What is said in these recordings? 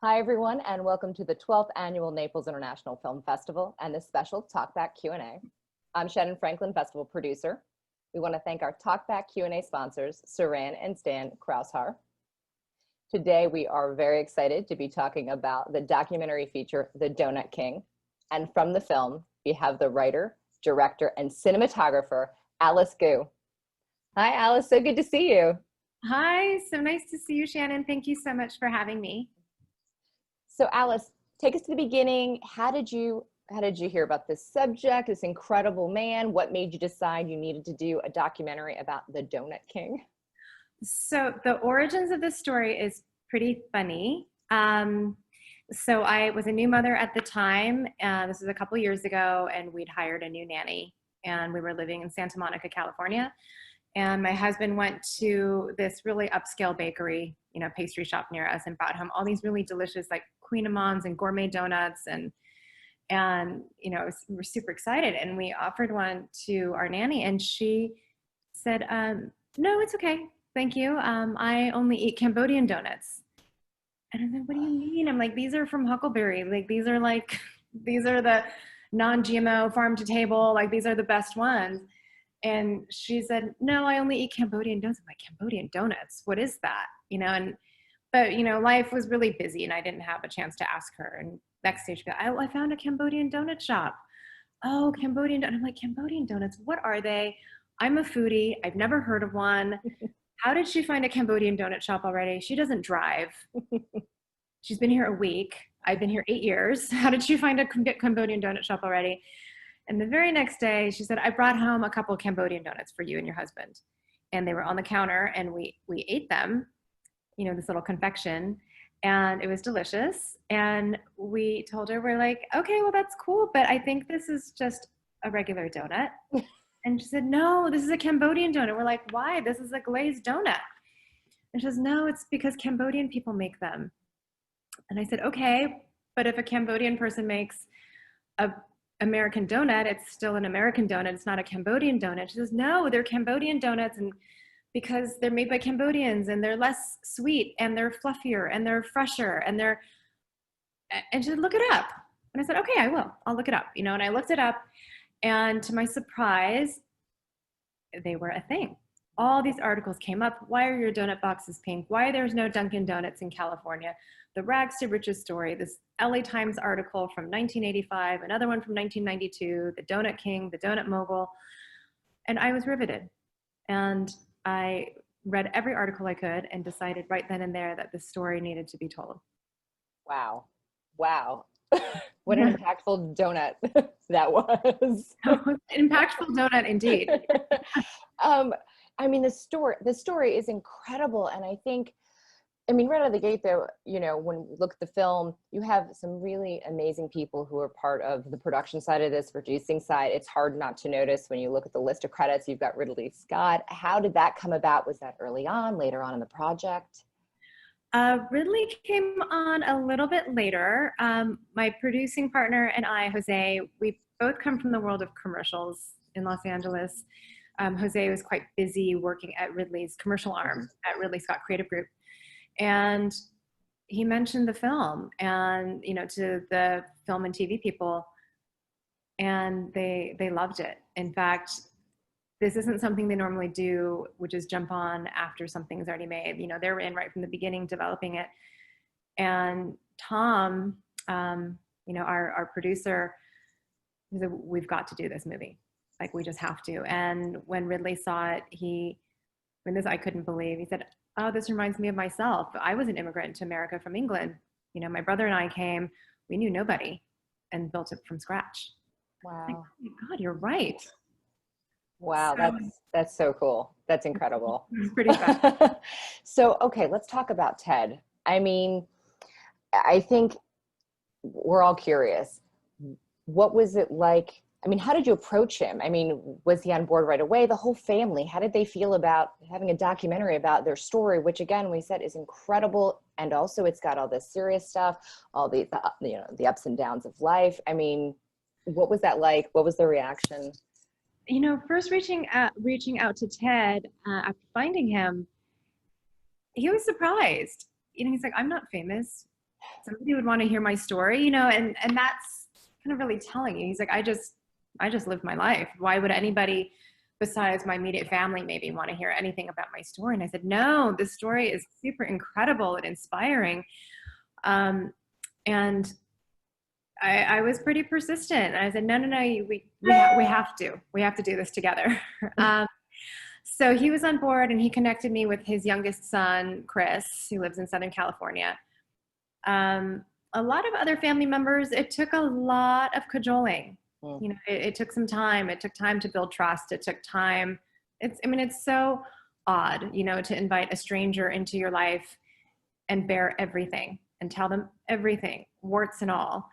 Hi, everyone, and welcome to the 12th Annual Naples International Film Festival and this special TalkBack Q&A. I'm Shannon Franklin, festival producer. We want to thank our TalkBack Q&A sponsors, Saran and Stan Kraushar. Today, we are very excited to be talking about the documentary feature, The Donut King. And from the film, we have the writer, director, and cinematographer, Alice Gu. Hi, Alice, so good to see you. Hi, so nice to see you, Shannon. Thank you so much for having me. So Alice, take us to the beginning. How did you hear about this subject, this incredible man? What made you decide you needed to do a documentary about the Donut King? So the origins of this story is pretty funny. So I was a new mother at the time. This was a couple years ago, and we'd hired a new nanny, and we were living in Santa Monica, California. And my husband went to this really upscale bakery, pastry shop near us, and brought home all these really delicious, like Queen Amans and gourmet donuts, and we're super excited. And we offered one to our nanny, and she said, "No, it's okay, thank you. I only eat Cambodian donuts." And I'm like, "What do you mean?" I'm like, "These are from Huckleberry. Like these are the non-GMO farm to table. Like these are the best ones." And she said, "No, I only eat Cambodian donuts." I'm like, "Cambodian donuts? What is that?" But life was really busy, and I didn't have a chance to ask her. And next day she goes, I found a Cambodian donut shop. "Oh, Cambodian donut." I'm like, "Cambodian donuts? What are they? I'm a foodie. I've never heard of one." How did she find a Cambodian donut shop already? She doesn't drive. She's been here a week. I've been here 8 years. How did she find a Cambodian donut shop already? And the very next day, she said, "I brought home a couple of Cambodian donuts for you and your husband." And they were on the counter, and we ate them, this little confection, and it was delicious. And we told her, we're like, "Okay, well, that's cool, but I think this is just a regular donut." And she said, "No, this is a Cambodian donut." We're like, "Why? This is a glazed donut." And she says, "No, it's because Cambodian people make them." And I said, "Okay, but if a Cambodian person makes a American donut, it's still an American donut. It's not a Cambodian donut." She says, "No, they're Cambodian donuts, and because they're made by Cambodians, and they're less sweet, and they're fluffier, and they're fresher, and she said, "Look it up." And I said, "Okay, I will. I'll look it up." And I looked it up, and to my surprise, they were a thing. All these articles came up. Why are your donut boxes pink? Why there's no Dunkin' Donuts in California? The rags to riches story, this LA Times article from 1985, another one from 1992, the Donut King, the Donut Mogul. And I was riveted. And I read every article I could and decided right then and there that this story needed to be told. Wow. What an impactful donut that was. Impactful donut indeed. The story is incredible. And I think, right out of the gate though, when we look at the film, you have some really amazing people who are part of the production side of this, producing side. It's hard not to notice when you look at the list of credits, you've got Ridley Scott. How did that come about? Was that early on, later on in the project? Ridley came on a little bit later. My producing partner and I, Jose, we both come from the world of commercials in Los Angeles. Jose was quite busy working at Ridley's commercial arm at Ridley Scott Creative Group. And he mentioned the film and, to the film and TV people, and they loved it. In fact, this isn't something they normally do, which is jump on after something's already made. They're in right from the beginning developing it. And Tom, our producer, he said, "We've got to do this movie. Like, we just have to." And when Ridley saw it, I couldn't believe. He said, "Oh, this reminds me of myself. I was an immigrant to America from England. My brother and I came, we knew nobody, and built it from scratch." Wow. Like, "Oh my God, you're right." Wow, that's so cool. That's incredible. It's pretty fun. So, okay, let's talk about Ted. I think we're all curious. What was it like? How did you approach him? Was he on board right away? The whole family, how did they feel about having a documentary about their story, which again, we said is incredible. And also it's got all this serious stuff, all the ups and downs of life. What was that like? What was the reaction? First reaching out to Ted after finding him, he was surprised. He's like, "I'm not famous. somebody would want to hear my story, you know, and that's kind of really telling you. He's like, I just lived my life. Why would anybody besides my immediate family maybe want to hear anything about my story? And I said, no, this story is super incredible and inspiring. And I was pretty persistent. And I said, no, we have to do this together. So he was on board, and he connected me with his youngest son, Chris, who lives in Southern California. A lot of other family members, it took a lot of cajoling. You know, it took some time. It took time to build trust. It took time. It's so odd, you know, to invite a stranger into your life and bear everything and tell them everything, warts and all.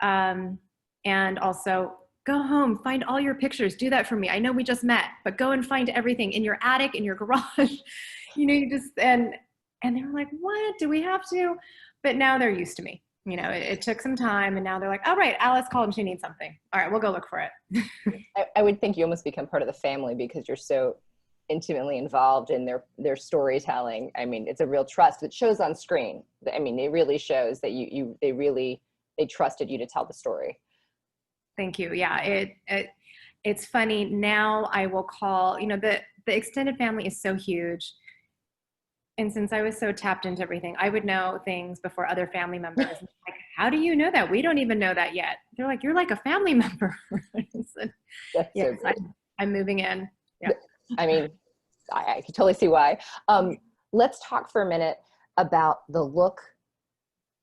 And also go home, find all your pictures. Do that for me. I know we just met, but go and find everything in your attic, in your garage. You know, and they were like, what? Do we have to? But now they're used to me. You know, it took some time, and now they're like, all right, Alice called and she needs something. All right, we'll go look for it. I would think you almost become part of the family because you're so intimately involved in their storytelling. I mean, it's a real trust that shows on screen. I mean, it really shows that they trusted you to tell the story. Thank you. Yeah, it's funny. Now I will call, you know, the extended family is so huge. And since I was so tapped into everything, I would know things before other family members. Like, how do you know that? We don't even know that yet. They're like, you're like a family member. Said, yes, so I'm moving in. Yeah. I mean, I can totally see why. Let's talk for a minute about the look,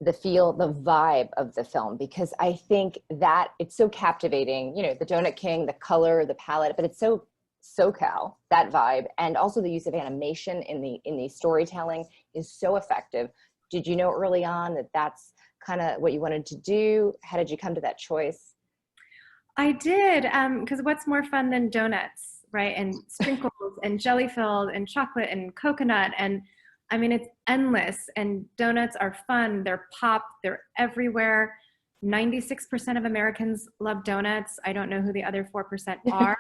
the feel, the vibe of the film, because I think that it's so captivating, you know, the Donut King, the color, the palette, but it's so SoCal, that vibe, and also the use of animation in the storytelling is so effective. Did you know early on that that's kind of what you wanted to do? How did you come to that choice? I did, because what's more fun than donuts, right? And sprinkles and jelly filled and chocolate and coconut, and I mean, it's endless. And donuts are fun. They're pop. They're everywhere. 96% of Americans love donuts. I don't know who the other 4% are.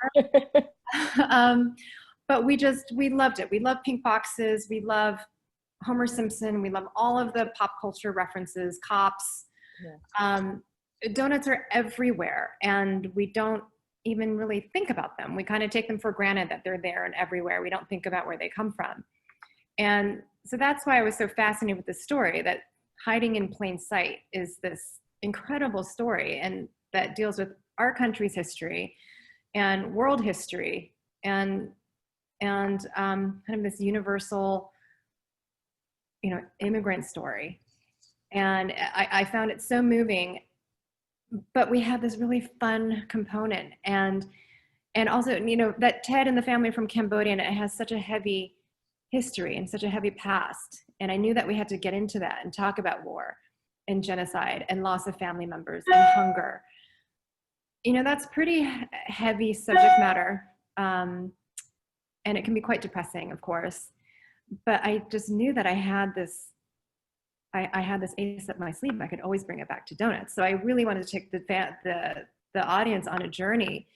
But we loved it. We love pink boxes. We love Homer Simpson. We love all of the pop culture references, cops. Yeah. Donuts are everywhere, and we don't even really think about them. We kind of take them for granted that they're there and everywhere. We don't think about where they come from. And so that's why I was so fascinated with this story, that hiding in plain sight is this incredible story, and that deals with our country's history and world history and kind of this universal, you know, immigrant story. And I found it so moving, but we had this really fun component. And also, you know, that Ted and the family from Cambodia, and it has such a heavy history and such a heavy past. And I knew that we had to get into that and talk about war and genocide and loss of family members and hunger. You know, that's pretty heavy subject matter. And it can be quite depressing, of course. But I just knew that I had this ace up my sleeve. I could always bring it back to donuts. So I really wanted to take the audience on a journey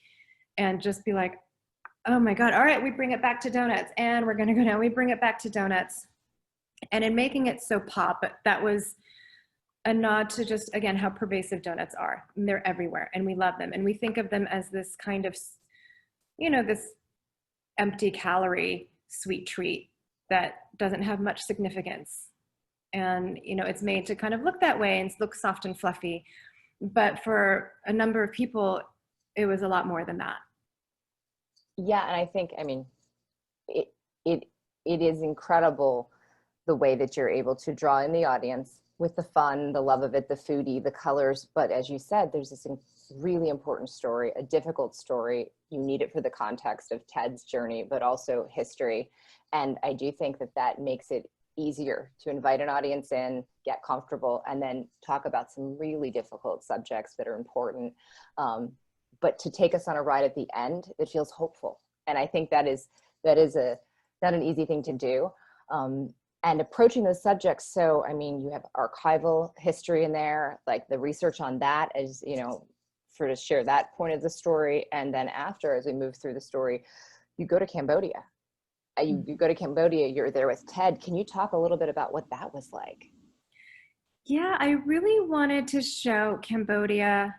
and just be like, oh my God, all right, we bring it back to donuts, and we're gonna go down, we bring it back to donuts. And in making it so pop, that was a nod to just, again, how pervasive donuts are. And they're everywhere, and we love them. And we think of them as this kind of, you know, this empty calorie sweet treat that doesn't have much significance. And, you know, it's made to kind of look that way and look soft and fluffy. But for a number of people, it was a lot more than that. Yeah, and I think, I mean, it is incredible the way that you're able to draw in the audience with the fun, the love of it, the foodie, the colors. But as you said, there's this really important story, a difficult story. You need it for the context of Ted's journey, but also history. And I do think that makes it easier to invite an audience in, get comfortable, and then talk about some really difficult subjects that are important. But to take us on a ride at the end, it feels hopeful. And I think that is not an easy thing to do. And approaching those subjects. So, I mean, you have archival history in there, like the research on that, as, you know, to share that point of the story. And then after, as we move through the story, you go to Cambodia. You go to Cambodia, you're there with Ted. Can you talk a little bit about what that was like? Yeah, I really wanted to show Cambodia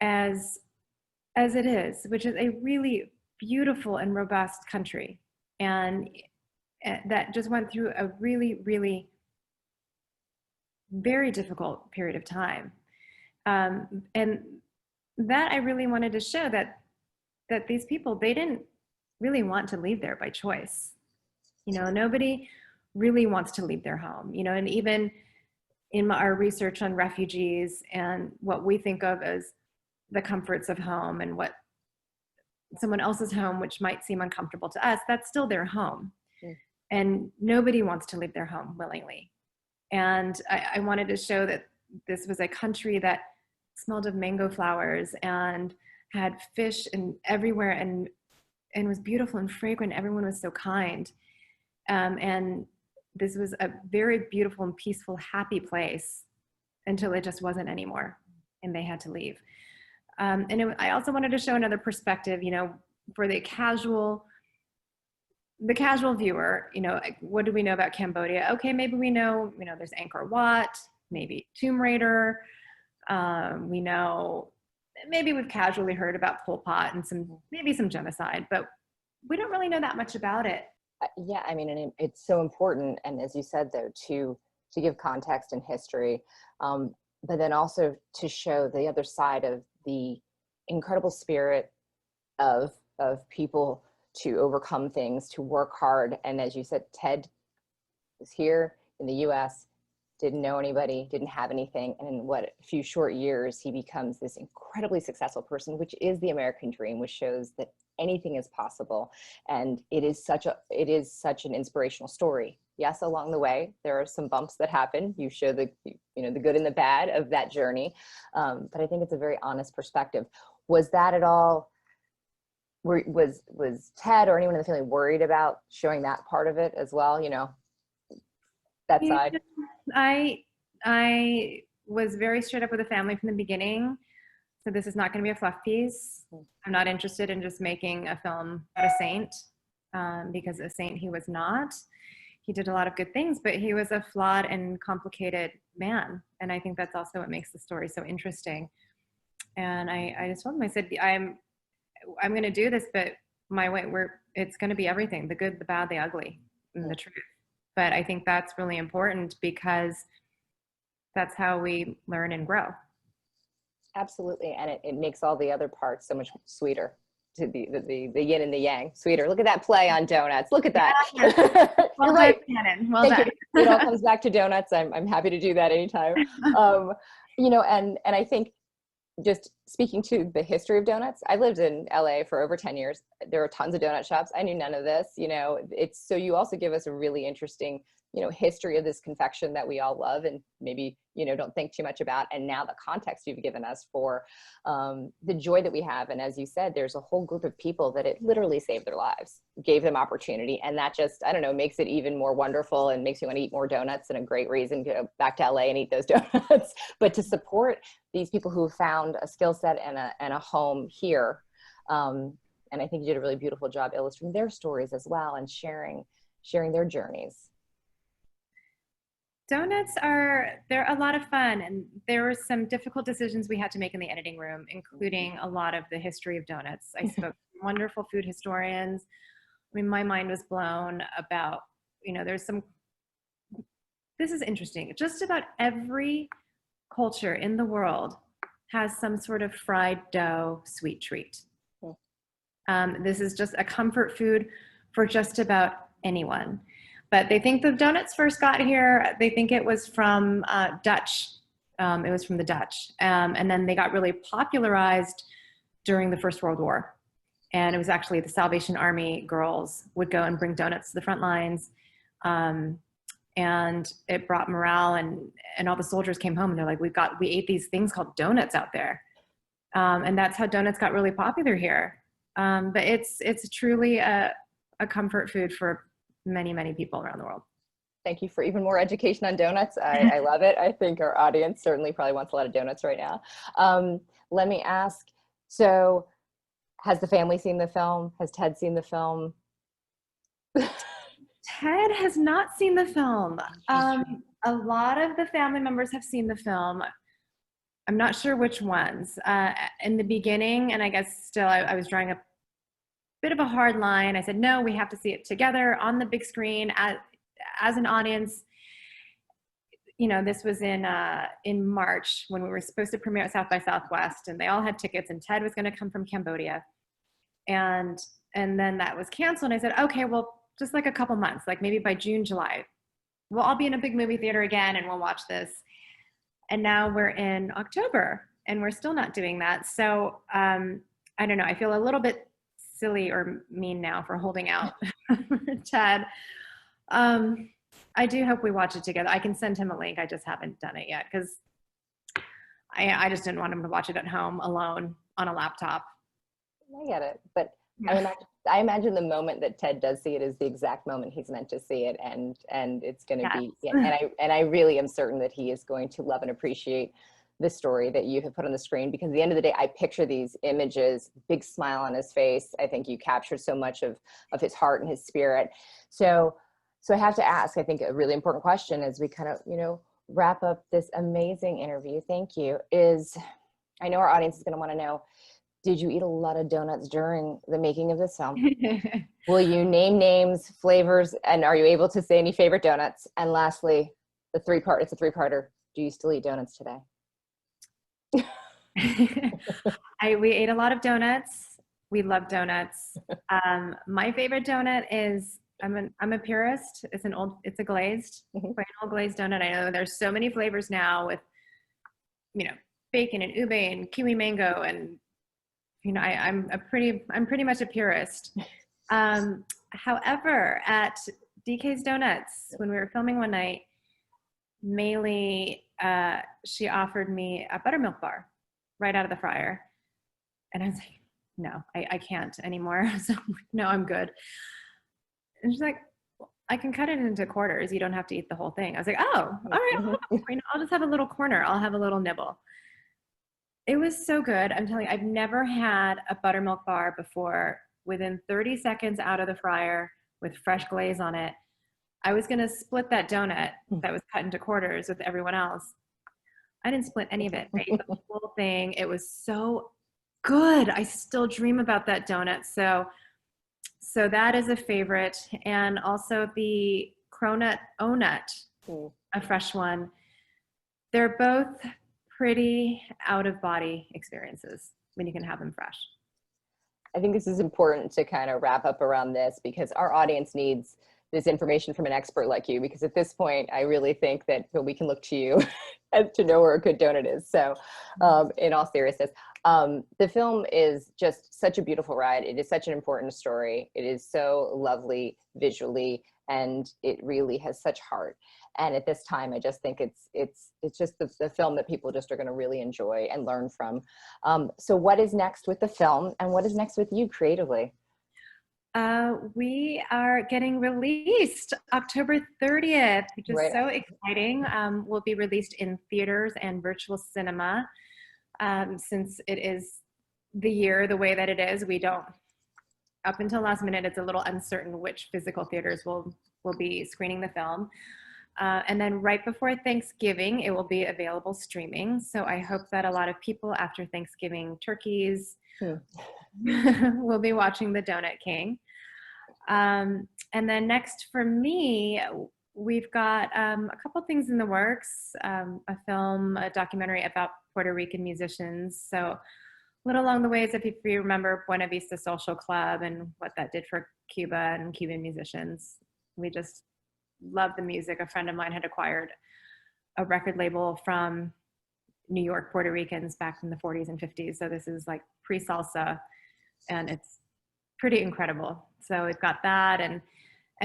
as as it is, which is a really beautiful and robust country, and that just went through a really, really very difficult period of time. And that I really wanted to show that these people, they didn't really want to leave there by choice. Nobody really wants to leave their home. And even in our research on refugees and what we think of as the comforts of home and what someone else's home, which might seem uncomfortable to us, that's still their home. Mm. And nobody wants to leave their home willingly. And I wanted to show that this was a country that smelled of mango flowers and had fish and everywhere, and was beautiful and fragrant. Everyone was so kind. And this was a very beautiful and peaceful, happy place until it just wasn't anymore, and they had to leave. I also wanted to show another perspective, for the casual viewer. What do we know about Cambodia? Okay, maybe we know, there's Angkor Wat, maybe Tomb Raider. We know, maybe we've casually heard about Pol Pot and maybe some genocide, but we don't really know that much about it. Yeah, I mean, and it's so important, and as you said, though, to give context and history, but then also to show the other side of the incredible spirit of people to overcome things, to work hard. And as you said, Ted was here in the US, didn't know anybody, didn't have anything, and in a few short years, he becomes this incredibly successful person, which is the American dream, which shows that anything is possible. And it is such an inspirational story. Yes, along the way, there are some bumps that happen. You show the good and the bad of that journey. But I think it's a very honest perspective. Was that at all, was Ted or anyone in the family worried about showing that part of it as well? That side? I was very straight up with the family from the beginning. So this is not going to be a fluff piece. I'm not interested in just making a film about a saint, because a saint he was not. He did a lot of good things, but he was a flawed and complicated man. And I think that's also what makes the story so interesting. And I just told him, I said, I'm going to do this, but my way, it's going to be everything, the good, the bad, the ugly, and the truth. But I think that's really important because that's how we learn and grow. Absolutely. And it makes all the other parts so much sweeter, to the yin and the yang, sweeter. Look at that play on donuts. Look at that. Well, you're right. Shannon. Well Thank done. you. It all comes back to donuts. I'm happy to do that anytime. And I think, just speaking to the history of donuts, I lived in LA for over 10 years. There are tons of donut shops. I knew none of this, it's, so you also give us a really interesting, history of this confection that we all love and maybe, don't think too much about. And now the context you've given us for the joy that we have. And as you said, there's a whole group of people that it literally saved their lives, gave them opportunity. And that just, I don't know, makes it even more wonderful and makes you want to eat more donuts, and a great reason to go back to LA and eat those donuts. But to support these people who found a skill set and a home here. And I think you did a really beautiful job illustrating their stories as well and sharing their journeys. Donuts they're a lot of fun, and there were some difficult decisions we had to make in the editing room, including a lot of the history of donuts. I spoke to wonderful food historians. I mean, my mind was blown about, this is interesting. Just about every culture in the world has some sort of fried dough sweet treat. This is just a comfort food for just about anyone. But they think the donuts first got here, they think it was from Dutch. It was from the Dutch. And then they got really popularized during the First World War. And it was actually the Salvation Army girls would go and bring donuts to the front lines. And it brought morale, and all the soldiers came home and they're like, we ate these things called donuts out there. And that's how donuts got really popular here. But it's truly a comfort food for many, many people around the world. Thank you for even more education on donuts. I love it. I think our audience certainly probably wants a lot of donuts right now. Let me ask, so has the family seen the film? Has Ted seen the film? Ted has not seen the film. A lot of the family members have seen the film. I'm not sure which ones. In the beginning, and I guess still, I was drawing a bit of a hard line. I said, no, we have to see it together on the big screen as an audience. You know, this was in March when we were supposed to premiere at South by Southwest, and they all had tickets, and Ted was going to come from Cambodia. And then that was canceled. And I said, okay, well, just like a couple months, like maybe by June, July, we'll all be in a big movie theater again and we'll watch this. And now we're in October and we're still not doing that. So I don't know. I feel a little bit silly or mean now for holding out for Ted. I do hope we watch it together. I can send him a link. I just haven't done it yet because I just didn't want him to watch it at home alone on a laptop. I get it. But I imagine the moment that Ted does see it is the exact moment he's meant to see it, and it's going to be. And I really am certain that he is going to love and appreciate the story that you have put on the screen, because at the end of the day, I picture these images, big smile on his face. I think you captured so much of his heart and his spirit. So I have to ask, I think a really important question as we kind of, wrap up this amazing interview. Thank you. I know our audience is going to want to know, did you eat a lot of donuts during the making of this film? Will you name names, flavors, and are you able to say any favorite donuts? And lastly, it's a three-parter. Do you still eat donuts today? We ate a lot of donuts. We love donuts. My favorite donut is, I'm a purist. It's a glazed, plain old glazed donut. I know there's so many flavors now with, bacon and ube and kiwi mango, and I'm pretty much a purist. However, at DK's Donuts, when we were filming one night, Maylee, she offered me a buttermilk bar right out of the fryer. And I was like, no, I can't anymore. So no, I'm good. And she's like, well, I can cut it into quarters. You don't have to eat the whole thing. I was like, oh, all right. I'll just have a little corner. I'll have a little nibble. It was so good. I'm telling you, I've never had a buttermilk bar before within 30 seconds out of the fryer with fresh glaze on it. I was going to split that donut that was cut into quarters with everyone else. I didn't split any of it. I ate the whole thing. It was so good. I still dream about that donut. So that is a favorite. And also the Cronut O-Nut, a fresh one. They're both pretty out-of-body experiences when you can have them fresh. I think this is important to kind of wrap up around this, because our audience needs this information from an expert like you, because at this point, I really think that we can look to you to know where a good donut is. So in all seriousness, the film is just such a beautiful ride. It is such an important story. It is so lovely visually, and it really has such heart. And at this time, I just think it's just the film that people just are going to really enjoy and learn from. So what is next with the film, and what is next with you creatively? We are getting released October 30th, which is so exciting. We'll be released in theaters and virtual cinema. Since it is the year the way that it is, we don't, up until last minute, it's a little uncertain which physical theaters will be screening the film. And then right before Thanksgiving, it will be available streaming. So I hope that a lot of people after Thanksgiving turkeys will be watching The Donut King. And then next for me, we've got a couple things in the works, a film, a documentary about Puerto Rican musicians. So a little along the ways, if you remember Buena Vista Social Club and what that did for Cuba and Cuban musicians. We just love the music. A friend of mine had acquired a record label from New York Puerto Ricans back in the 40s and 50s. So this is like pre-salsa, and it's pretty incredible. So we've got that, and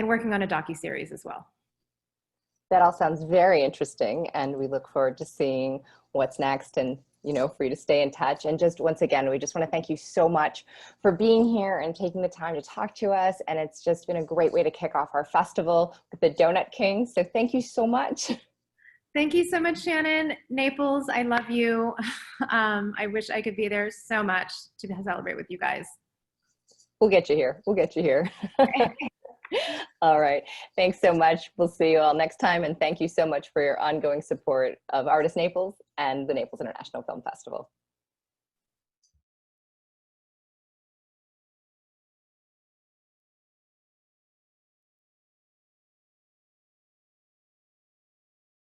working on a docuseries as well. That all sounds very interesting, and we look forward to seeing what's next, and for you to stay in touch. And just once again, we just want to thank you so much for being here and taking the time to talk to us. And it's just been a great way to kick off our festival with the Donut King. So thank you so much. Thank you so much, Shannon. Naples, I love you. I wish I could be there so much to celebrate with you guys. We'll get you here. All right. Thanks so much. We'll see you all next time. And thank you so much for your ongoing support of Artist Naples and the Naples International Film Festival.